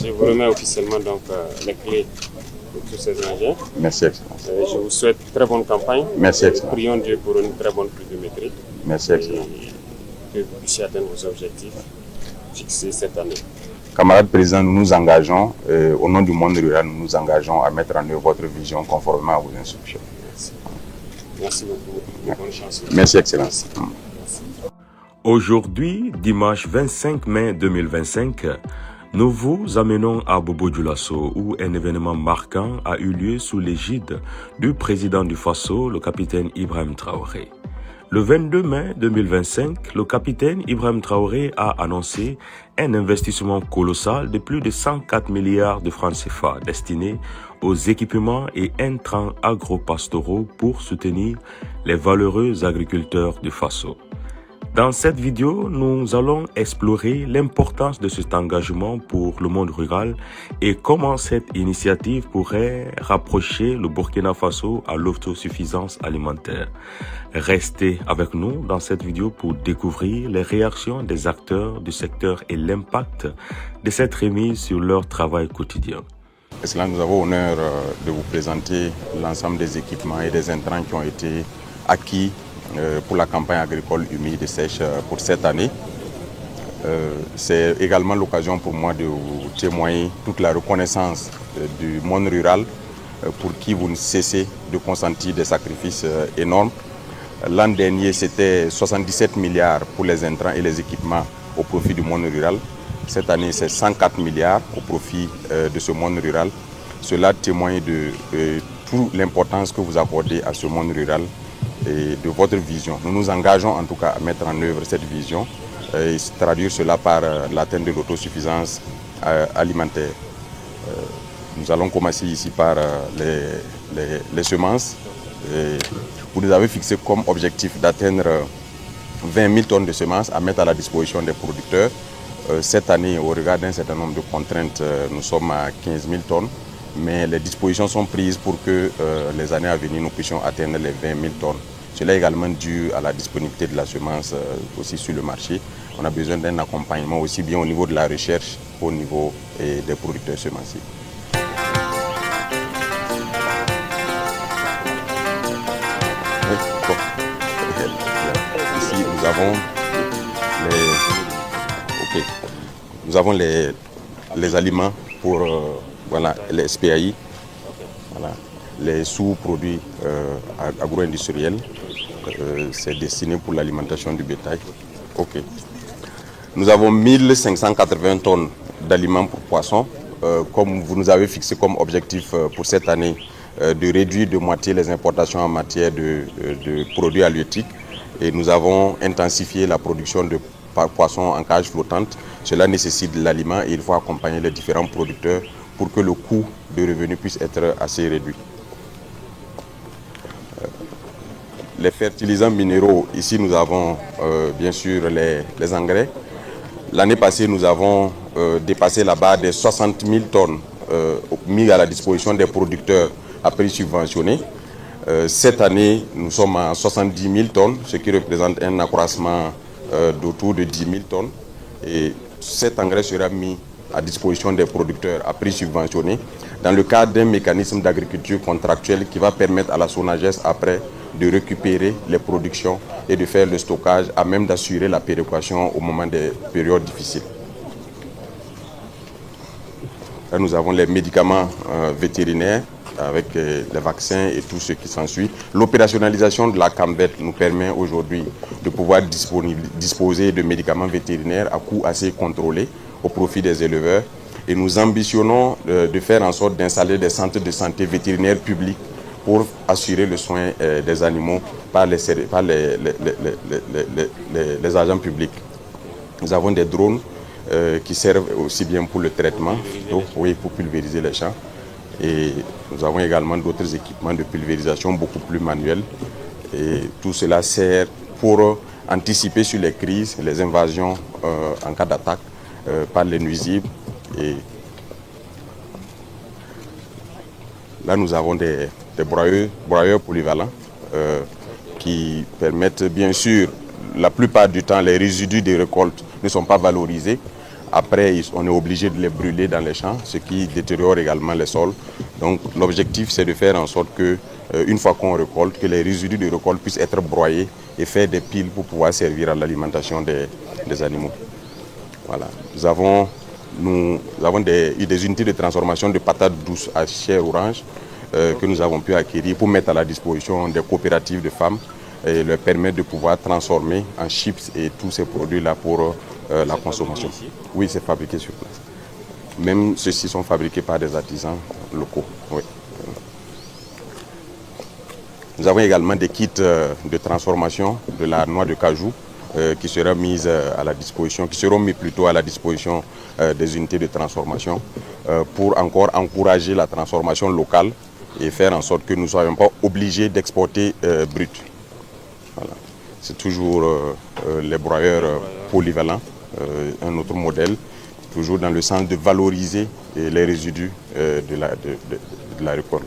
Je vous remets officiellement donc les clés de tous ces engins. Merci, Excellence. Je vous souhaite très bonne campagne. Merci, Excellence. Prions Dieu pour une très bonne pluviométrie. Merci, Excellence. Que vous puissiez atteindre vos objectifs fixés cette année. Camarade président, nous nous engageons, au nom du monde rural, nous nous engageons à mettre en œuvre votre vision conformément à vos instructions. Merci. Merci beaucoup. Bonne chance. Merci, Excellence. Aujourd'hui, dimanche 25 mai 2025, nous vous amenons à Bobo-Dioulasso où un événement marquant a eu lieu sous l'égide du président du Faso, le capitaine Ibrahim Traoré. Le 22 mai 2025, le capitaine Ibrahim Traoré a annoncé un investissement colossal de plus de 104 milliards de francs CFA destinés aux équipements et intrants agro-pastoraux pour soutenir les valeureux agriculteurs du Faso. Dans cette vidéo, nous allons explorer l'importance de cet engagement pour le monde rural et comment cette initiative pourrait rapprocher le Burkina Faso à l'autosuffisance alimentaire. Restez avec nous dans cette vidéo pour découvrir les réactions des acteurs du secteur et l'impact de cette remise sur leur travail quotidien. Excellence, nous avons l'honneur de vous présenter l'ensemble des équipements et des intrants qui ont été acquis pour la campagne agricole humide et sèche pour cette année. C'est également l'occasion pour moi de vous témoigner toute la reconnaissance du monde rural pour qui vous ne cessez de consentir des sacrifices énormes. L'an dernier, c'était 77 milliards pour les intrants et les équipements au profit du monde rural. Cette année, c'est 104 milliards au profit de ce monde rural. Cela témoigne de toute l'importance que vous accordez à ce monde rural et de votre vision. Nous nous engageons en tout cas à mettre en œuvre cette vision et traduire cela par l'atteinte de l'autosuffisance alimentaire. Nous allons commencer ici par les semences. Vous nous avez fixé comme objectif d'atteindre 20 000 tonnes de semences à mettre à la disposition des producteurs. Cette année, au regard d'un certain nombre de contraintes, nous sommes à 15 000 tonnes. Mais les dispositions sont prises pour que les années à venir, nous puissions atteindre les 20 000 tonnes. Cela est également dû à la disponibilité de la semence aussi sur le marché. On a besoin d'un accompagnement aussi bien au niveau de la recherche qu'au niveau des producteurs semenciers. Oui, bon. Ici, nous avons les aliments pour voilà, les SPAI, voilà, les sous-produits agro-industriels. C'est destiné pour l'alimentation du bétail. Okay. Nous avons 1580 tonnes d'aliments pour poissons. Comme vous nous avez fixé comme objectif pour cette année, de réduire de moitié les importations en matière de produits halieutiques. Et nous avons intensifié la production de poissons en cage flottante. Cela nécessite de l'aliment et il faut accompagner les différents producteurs pour que le coût de revenu puisse être assez réduit. Les fertilisants minéraux, ici nous avons bien sûr les engrais. L'année passée, nous avons dépassé la barre des 60 000 tonnes mises à la disposition des producteurs à prix subventionné. Cette année, nous sommes à 70 000 tonnes, ce qui représente un accroissement d'autour de 10 000 tonnes. Et cet engrais sera mis à disposition des producteurs à prix subventionné dans le cadre d'un mécanisme d'agriculture contractuelle qui va permettre à la SONAGES après de récupérer les productions et de faire le stockage à même d'assurer la péréquation au moment des périodes difficiles. Là, nous avons les médicaments vétérinaires avec les vaccins et tout ce qui s'ensuit. L'opérationnalisation de la CAMVET nous permet aujourd'hui de pouvoir disposer de médicaments vétérinaires à coût assez contrôlé au profit des éleveurs. Et nous ambitionnons de faire en sorte d'installer des centres de santé vétérinaires publics pour assurer le soin des animaux par les agents publics. Nous avons des drones qui servent aussi bien pour le traitement, oui, pour pulvériser les champs. Et nous avons également d'autres équipements de pulvérisation beaucoup plus manuels. Et tout cela sert pour anticiper sur les crises, les invasions en cas d'attaque par les nuisibles. Et là, nous avons des broyeurs polyvalents qui permettent, bien sûr, la plupart du temps, les résidus des récoltes ne sont pas valorisés. Après, on est obligé de les brûler dans les champs, ce qui détériore également les sols. Donc l'objectif, c'est de faire en sorte que, une fois qu'on récolte, que les résidus de récolte puissent être broyés et faire des piles pour pouvoir servir à l'alimentation des animaux. Voilà. Nous avons des unités de transformation de patates douces à chair orange que nous avons pu acquérir pour mettre à la disposition des coopératives de femmes et leur permettre de pouvoir transformer en chips et tous ces produits-là pour la consommation. Oui, c'est fabriqué sur place. Même ceux-ci sont fabriqués par des artisans locaux. Oui. Nous avons également des kits de transformation de la noix de cajou qui seront mis à la disposition, qui seront mis plutôt à la disposition des unités de transformation pour encore encourager la transformation locale et faire en sorte que nous ne soyons pas obligés d'exporter brut. Voilà. C'est toujours les broyeurs polyvalents, un autre modèle, toujours dans le sens de valoriser les résidus de la récolte.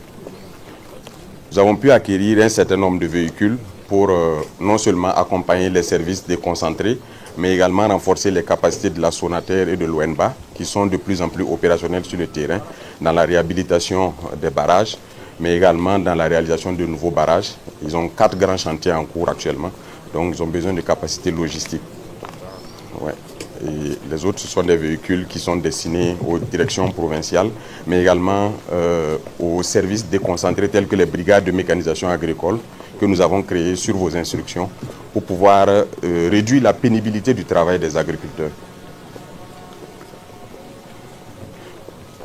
Nous avons pu acquérir un certain nombre de véhicules pour non seulement accompagner les services déconcentrés, mais également renforcer les capacités de la Sonater et de l'ONBA, qui sont de plus en plus opérationnels sur le terrain, dans la réhabilitation des barrages, mais également dans la réalisation de nouveaux barrages. Ils ont 4 grands chantiers en cours actuellement, donc ils ont besoin de capacités logistiques. Ouais. Et les autres, ce sont des véhicules qui sont destinés aux directions provinciales, mais également aux services déconcentrés tels que les brigades de mécanisation agricole que nous avons créées sur vos instructions pour pouvoir réduire la pénibilité du travail des agriculteurs.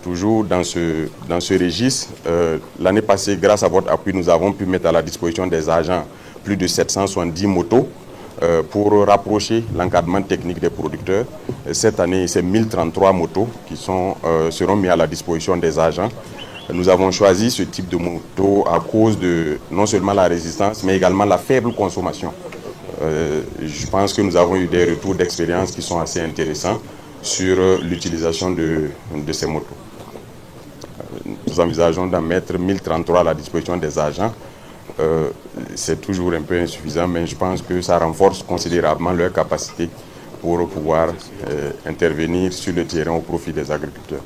Toujours dans ce registre, l'année passée, grâce à votre appui, nous avons pu mettre à la disposition des agents plus de 770 motos pour rapprocher l'encadrement technique des producteurs. Cette année, c'est 1033 motos qui seront mis à la disposition des agents. Nous avons choisi ce type de moto à cause de non seulement la résistance, mais également la faible consommation. Je pense que nous avons eu des retours d'expérience qui sont assez intéressants sur l'utilisation de ces motos. Nous envisageons d'en mettre 1033 à la disposition des agents. C'est toujours un peu insuffisant, mais je pense que ça renforce considérablement leur capacité pour pouvoir intervenir sur le terrain au profit des agriculteurs.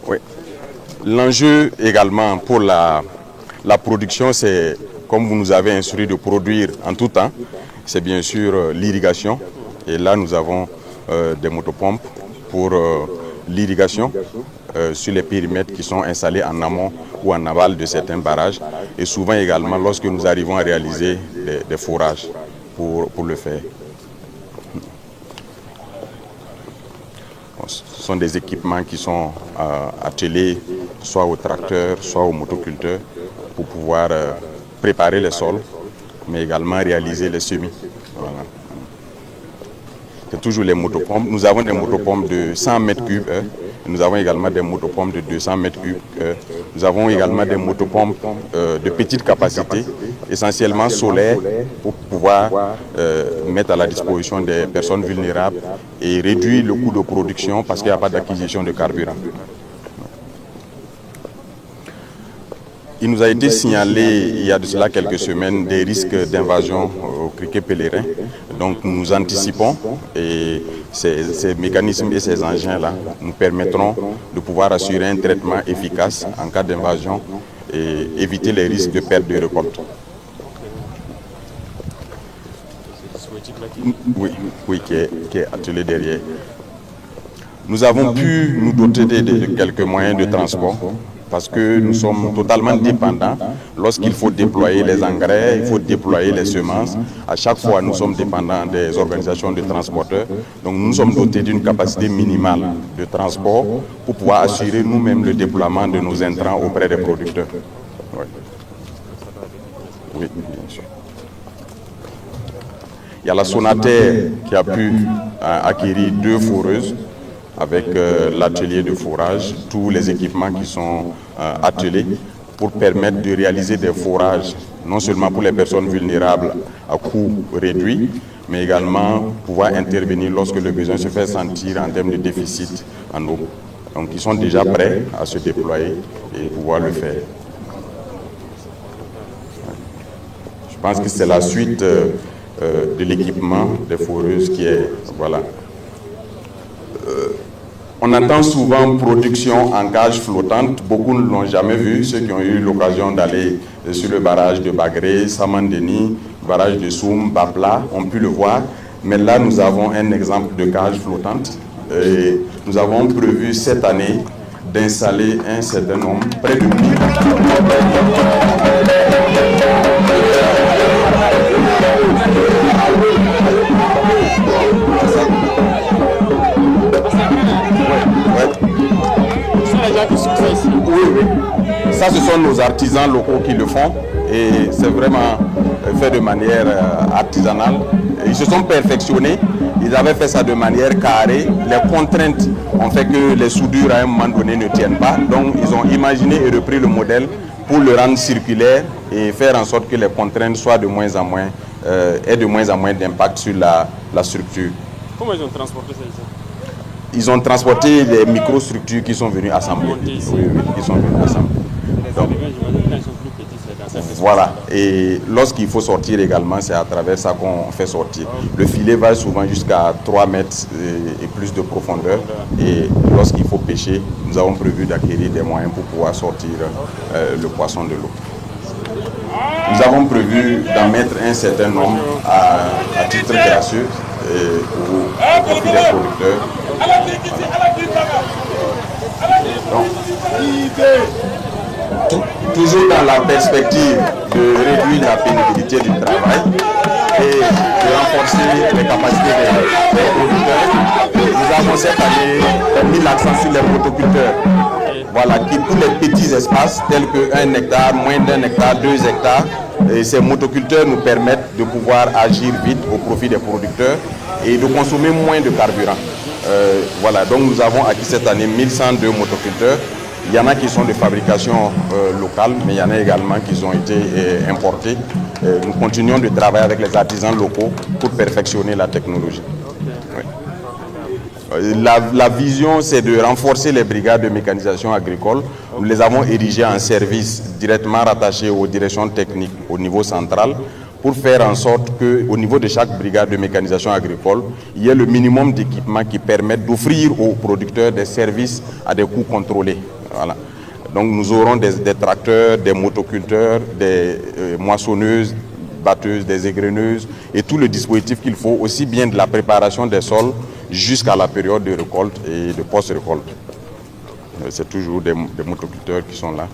Oui. L'enjeu également pour la production, c'est, comme vous nous avez instruit de produire en tout temps, c'est bien sûr l'irrigation. Et là, nous avons des motopompes pour l'irrigation sur les périmètres qui sont installés en amont ou en aval de certains barrages. Et souvent également lorsque nous arrivons à réaliser des forages pour le faire. Ce sont des équipements qui sont attelés soit aux tracteurs, soit aux motoculteurs pour pouvoir préparer les sols, mais également réaliser les semis. Voilà. C'est toujours les motopompes. Nous avons des motopompes de 100 mètres cubes. Nous avons également des motopompes de 200 mètres cubes. Nous avons également des motopompes de petite capacité, essentiellement solaires, pour pouvoir mettre à la disposition des personnes vulnérables et réduire le coût de production parce qu'il n'y a pas d'acquisition de carburant. Il nous a été signalé il y a de cela quelques semaines des risques d'invasion au criquet pèlerin. Donc nous anticipons et ces mécanismes et ces engins-là nous permettront de pouvoir assurer un traitement efficace en cas d'invasion et éviter les risques de perte de récolte. Oui, qui est attelé derrière. Nous avons pu nous doter de quelques moyens de transport parce que nous sommes totalement dépendants. Lorsqu'il faut déployer les engrais, il faut déployer les semences. À chaque fois, nous sommes dépendants des organisations de transporteurs. Donc nous sommes dotés d'une capacité minimale de transport pour pouvoir assurer nous-mêmes le déploiement de nos intrants auprès des producteurs. Oui, bien sûr. Il y a la Sonater qui a pu acquérir 2 foreuses avec l'atelier de forage, tous les équipements qui sont attelés pour permettre de réaliser des forages, non seulement pour les personnes vulnérables à coût réduit, mais également pouvoir intervenir lorsque le besoin se fait sentir en termes de déficit en eau. Donc ils sont déjà prêts à se déployer et pouvoir le faire. Je pense que c'est la suite de l'équipement des foreuses qui est... Voilà. On entend souvent production en cage flottante. Beaucoup ne l'ont jamais vu. Ceux qui ont eu l'occasion d'aller sur le barrage de Bagré, Samandeni, barrage de Soum, Bapla, ont pu le voir. Mais là, nous avons un exemple de cage flottante. Et nous avons prévu cette année d'installer un certain nombre, près de 1000. Ça, ce sont nos artisans locaux qui le font et c'est vraiment fait de manière artisanale. Ils se sont perfectionnés, ils avaient fait ça de manière carrée. Les contraintes ont fait que les soudures à un moment donné ne tiennent pas. Donc ils ont imaginé et repris le modèle pour le rendre circulaire et faire en sorte que les contraintes soient de moins en moins, aient de moins en moins d'impact sur la structure. Comment ils ont transporté ça? Ils ont transporté les microstructures qui sont venues assembler. Oui, qui sont venues assembler. Donc, voilà, et lorsqu'il faut sortir également, c'est à travers ça qu'on fait sortir. Le filet va souvent jusqu'à 3 mètres et plus de profondeur. Et lorsqu'il faut pêcher, nous avons prévu d'acquérir des moyens pour pouvoir sortir le poisson de l'eau. Nous avons prévu d'en mettre un certain nombre à titre gracieux au profit des producteurs. Donc, toujours dans la perspective de réduire la pénibilité du travail et de renforcer les capacités des producteurs, nous avons cette année mis l'accent sur les motoculteurs. Voilà, qui tous les petits espaces tels que 1 hectare, moins d'1 hectare, 2 hectares, et ces motoculteurs nous permettent de pouvoir agir vite au profit des producteurs et de consommer moins de carburant. Voilà, donc nous avons acquis cette année 1102 motoculteurs. Il y en a qui sont de fabrication locale, mais il y en a également qui ont été importés. Nous continuons de travailler avec les artisans locaux pour perfectionner la technologie. Oui. La vision, c'est de renforcer les brigades de mécanisation agricole. Nous les avons érigées en service directement rattachés aux directions techniques au niveau central, pour faire en sorte qu'au niveau de chaque brigade de mécanisation agricole, il y ait le minimum d'équipements qui permettent d'offrir aux producteurs des services à des coûts contrôlés. Voilà. Donc nous aurons des tracteurs, des motoculteurs, des moissonneuses, batteuses, des égreneuses et tout le dispositif qu'il faut, aussi bien de la préparation des sols jusqu'à la période de récolte et de post-récolte. C'est toujours des motoculteurs qui sont là.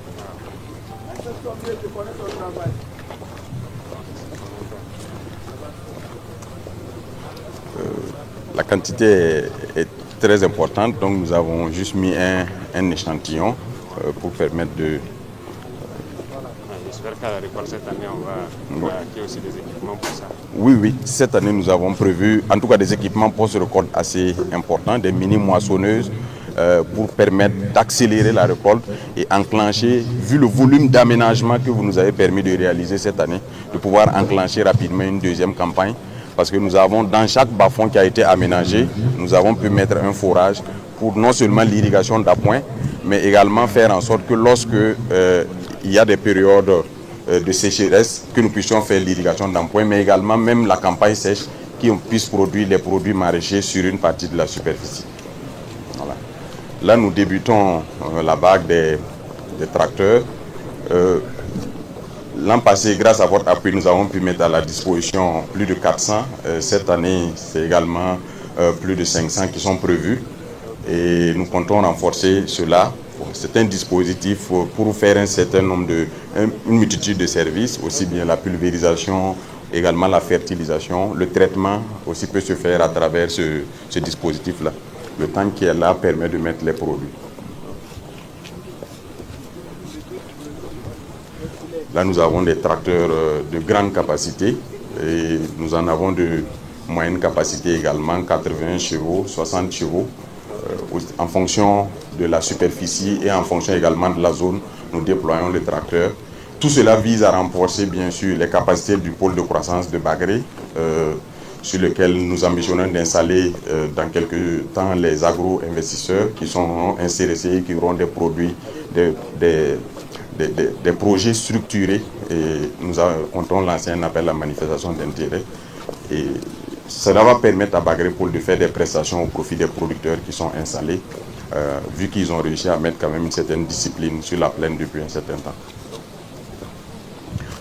La quantité est très importante, donc nous avons juste mis un échantillon pour permettre de... J'espère qu'à la récolte cette année, on va acquérir aussi des équipements pour ça. Oui, oui, cette année nous avons prévu en tout cas des équipements post-récolte assez importants, des mini-moissonneuses pour permettre d'accélérer la récolte et enclencher, vu le volume d'aménagement que vous nous avez permis de réaliser cette année, de pouvoir enclencher rapidement une deuxième campagne. Parce que nous avons, dans chaque bas-fond qui a été aménagé, nous avons pu mettre un forage pour non seulement l'irrigation d'appoint, mais également faire en sorte que lorsque il y a des périodes de sécheresse, que nous puissions faire l'irrigation d'appoint, mais également même la campagne sèche, qu'on puisse produire les produits maraîchers sur une partie de la superficie. Voilà. Là, nous débutons la vague des tracteurs. L'an passé, grâce à votre appui, nous avons pu mettre à la disposition plus de 400. Cette année, c'est également plus de 500 qui sont prévus. Et nous comptons renforcer cela. C'est un dispositif pour faire un certain nombre une multitude de services, aussi bien la pulvérisation, également la fertilisation. Le traitement aussi peut se faire à travers ce dispositif-là. Le temps qui est là permet de mettre les produits. Là, nous avons des tracteurs de grande capacité et nous en avons de moyenne capacité également, 80 chevaux, 60 chevaux. En fonction de la superficie et en fonction également de la zone, nous déployons les tracteurs. Tout cela vise à renforcer bien sûr les capacités du pôle de croissance de Bagré, sur lequel nous ambitionnons d'installer dans quelques temps les agro-investisseurs qui sont intéressés et qui auront des produits, des projets structurés et nous comptons lancer un appel à manifestation d'intérêt. Et cela va permettre à Bagrépol de faire des prestations au profit des producteurs qui sont installés, vu qu'ils ont réussi à mettre quand même une certaine discipline sur la plaine depuis un certain temps.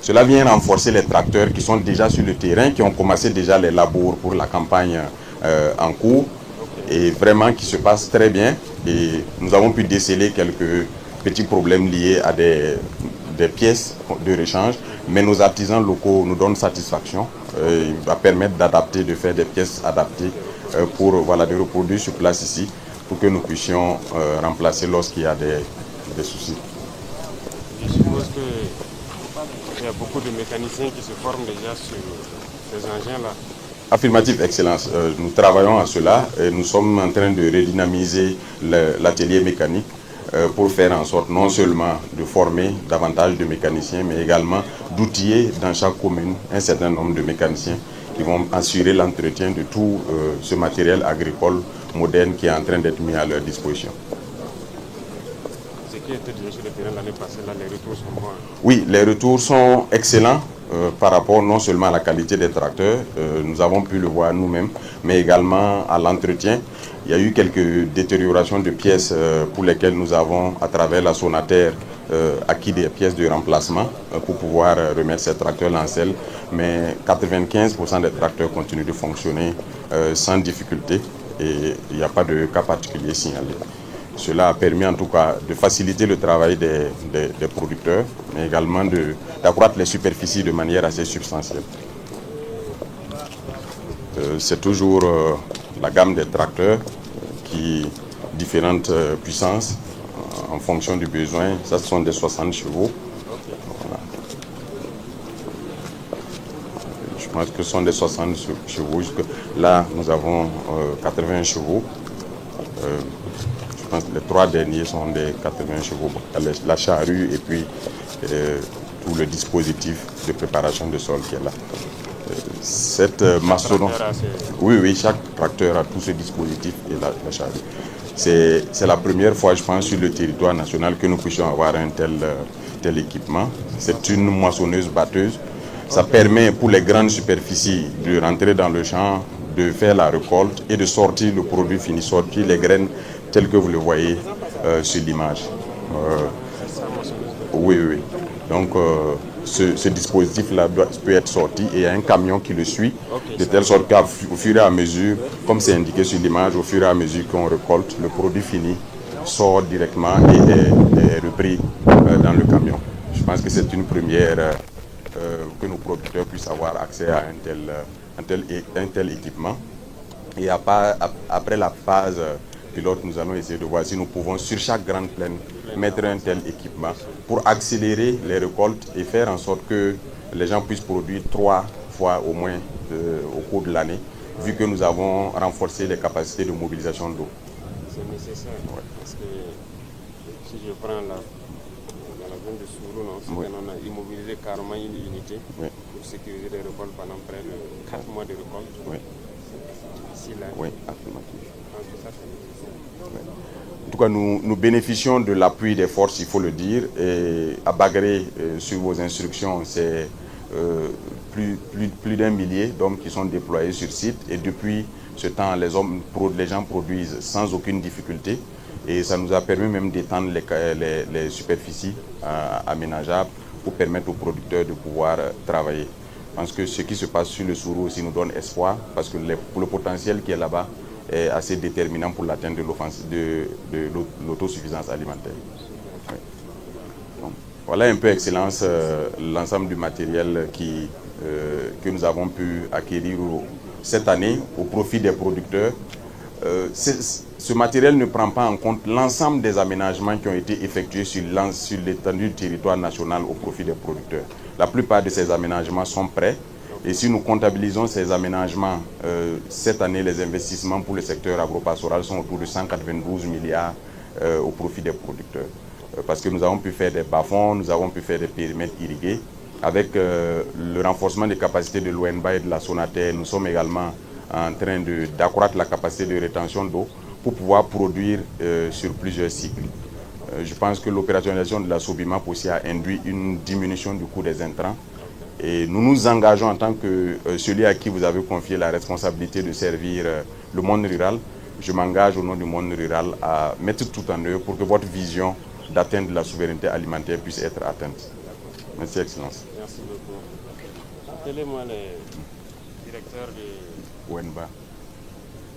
Cela vient renforcer les tracteurs qui sont déjà sur le terrain, qui ont commencé déjà les labours pour la campagne en cours, et vraiment qui se passe très bien. Et nous avons pu déceler quelques petits problèmes liés à des pièces de rechange, mais nos artisans locaux nous donnent satisfaction. Il va permettre d'adapter, de faire des pièces adaptées pour de reproduire sur place ici, pour que nous puissions remplacer lorsqu'il y a des soucis. Je suppose qu'il y a beaucoup de mécaniciens qui se forment déjà sur ces engins-là. Affirmatif, Excellence. Nous travaillons à cela et nous sommes en train de redynamiser l'atelier mécanique pour faire en sorte non seulement de former davantage de mécaniciens, mais également d'outiller dans chaque commune un certain nombre de mécaniciens qui vont assurer l'entretien de tout ce matériel agricole moderne qui est en train d'être mis à leur disposition. Ce qui était déjà sur le terrain l'année passée, là, les retours sont bons. Oui, les retours sont excellents par rapport non seulement à la qualité des tracteurs, nous avons pu le voir nous-mêmes, mais également à l'entretien. Il y a eu quelques détériorations de pièces pour lesquelles nous avons, à travers la Sonater, acquis des pièces de remplacement pour pouvoir remettre ces tracteurs en selle. Mais 95% des tracteurs continuent de fonctionner sans difficulté et il n'y a pas de cas particulier signalé. Cela a permis en tout cas de faciliter le travail des producteurs, mais également d'accroître les superficies de manière assez substantielle. C'est toujours la gamme des tracteurs qui différentes puissances en fonction du besoin. Ça, ce sont des 60 chevaux. Voilà. Je pense que ce sont des 60 chevaux. Là, nous avons 80 chevaux. Je pense que les 3 derniers sont des 80 chevaux. La charrue et puis tout le dispositif de préparation de sol qui est là. Cette maçonnerie. Oui, chaque tracteur a tout ce dispositif et la charrue. C'est la première fois, je pense, sur le territoire national que nous puissions avoir un tel équipement. C'est une moissonneuse batteuse. Ça permet pour les grandes superficies de rentrer dans le champ, de faire la récolte et de sortir le produit fini, sortir les graines telles que vous le voyez sur l'image. Oui. Donc, ce dispositif-là peut être sorti et il y a un camion qui le suit, de telle sorte qu'au fur et à mesure, comme c'est indiqué sur l'image, au fur et à mesure qu'on récolte, le produit fini sort directement et est repris dans le camion. Je pense que c'est une première que nos producteurs puissent avoir accès à un tel équipement. Et après la phase pilote, nous allons essayer de voir si nous pouvons sur chaque grande plaine mettre un tel équipement pour accélérer les récoltes et faire en sorte que les gens puissent produire 3 fois au moins au cours de l'année, vu que nous avons renforcé les capacités de mobilisation d'eau. C'est nécessaire, parce que si je prends dans la zone de Sourou, on a immobilisé carrément une unité pour sécuriser les récoltes pendant près de 4 mois de récolte. C'est difficile. Oui, affirmatif. En tout cas, nous bénéficions de l'appui des forces, il faut le dire. Et à Bagré, sur vos instructions, c'est plus d'1 millier d'hommes qui sont déployés sur site. Et depuis ce temps, les gens produisent sans aucune difficulté. Et ça nous a permis même d'étendre les superficies aménageables pour permettre aux producteurs de pouvoir travailler. Je pense que ce qui se passe sur le Sourou aussi nous donne espoir, parce que le potentiel qui est là-bas est assez déterminant pour l'atteinte de l'autosuffisance alimentaire. Oui. Donc, voilà un peu, Excellence, l'ensemble du matériel que nous avons pu acquérir cette année au profit des producteurs. Ce matériel ne prend pas en compte l'ensemble des aménagements qui ont été effectués sur l'étendue du territoire national au profit des producteurs. La plupart de ces aménagements sont prêts. Et si nous comptabilisons ces aménagements, cette année, les investissements pour le secteur agropastoral sont autour de 192 milliards au profit des producteurs. Parce que nous avons pu faire des bas-fonds, nous avons pu faire des périmètres irrigués. Avec le renforcement des capacités de l'ONBA et de la Sonater, nous sommes également en train d'accroître la capacité de rétention d'eau pour pouvoir produire sur plusieurs cycles. Je pense que l'opérationnalisation de la Sobimap aussi a induit une diminution du coût des intrants. Et nous nous engageons en tant que celui à qui vous avez confié la responsabilité de servir le monde rural. Je m'engage au nom du monde rural à mettre tout en œuvre pour que votre vision d'atteindre la souveraineté alimentaire puisse être atteinte. Merci, Excellence. Merci beaucoup. Appelez-moi le directeur de Wenba.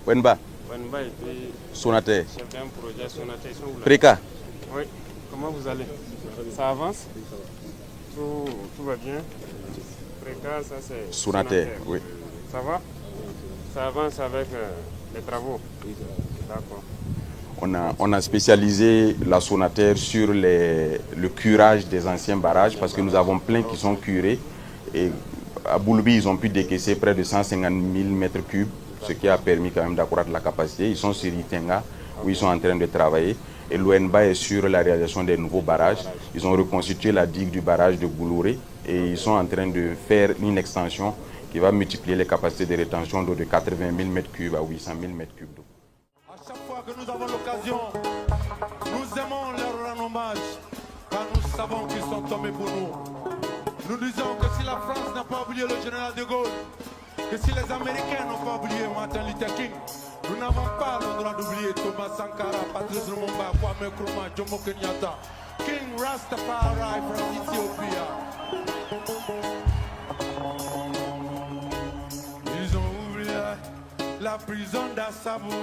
Wenba. Wenba et puis Sonatel. chef d'un projet Sonatel. Ils sont où là? Préca. Oui. Comment vous allez? Ça avance? Tout va bien? Préca, ça c'est Sonatel, oui. Ça va? Ça avance avec les travaux? D'accord. On a spécialisé la Sonatel sur le curage des anciens barrages parce que nous avons plein qui sont curés. Et à Boulbi, ils ont pu décaisser près de 150 000 mètres cubes, ce qui a permis quand même d'accroître la capacité. Ils sont sur Itenga, où ils sont en train de travailler. Et l'ONBA est sur la réalisation des nouveaux barrages. Ils ont reconstitué la digue du barrage de Goulouré et ils sont en train de faire une extension qui va multiplier les capacités de rétention d'eau de 80 000 m3 à 800 000 m3 d'eau. À chaque fois que nous avons l'occasion, nous aimons leur rendre hommage, car nous savons qu'ils sont tombés pour nous. Nous disons que si la France n'a pas oublié le général de Gaulle, que si les Américains n'ont pas oublié Martin Luther King, nous n'avons pas le droit d'oublier Thomas Sankara, Patrice Lumumba, Kwame Nkrumah, Jomo Kenyatta, King Rastafari from Ethiopia. Ils ont oublié la prison d'Assabo.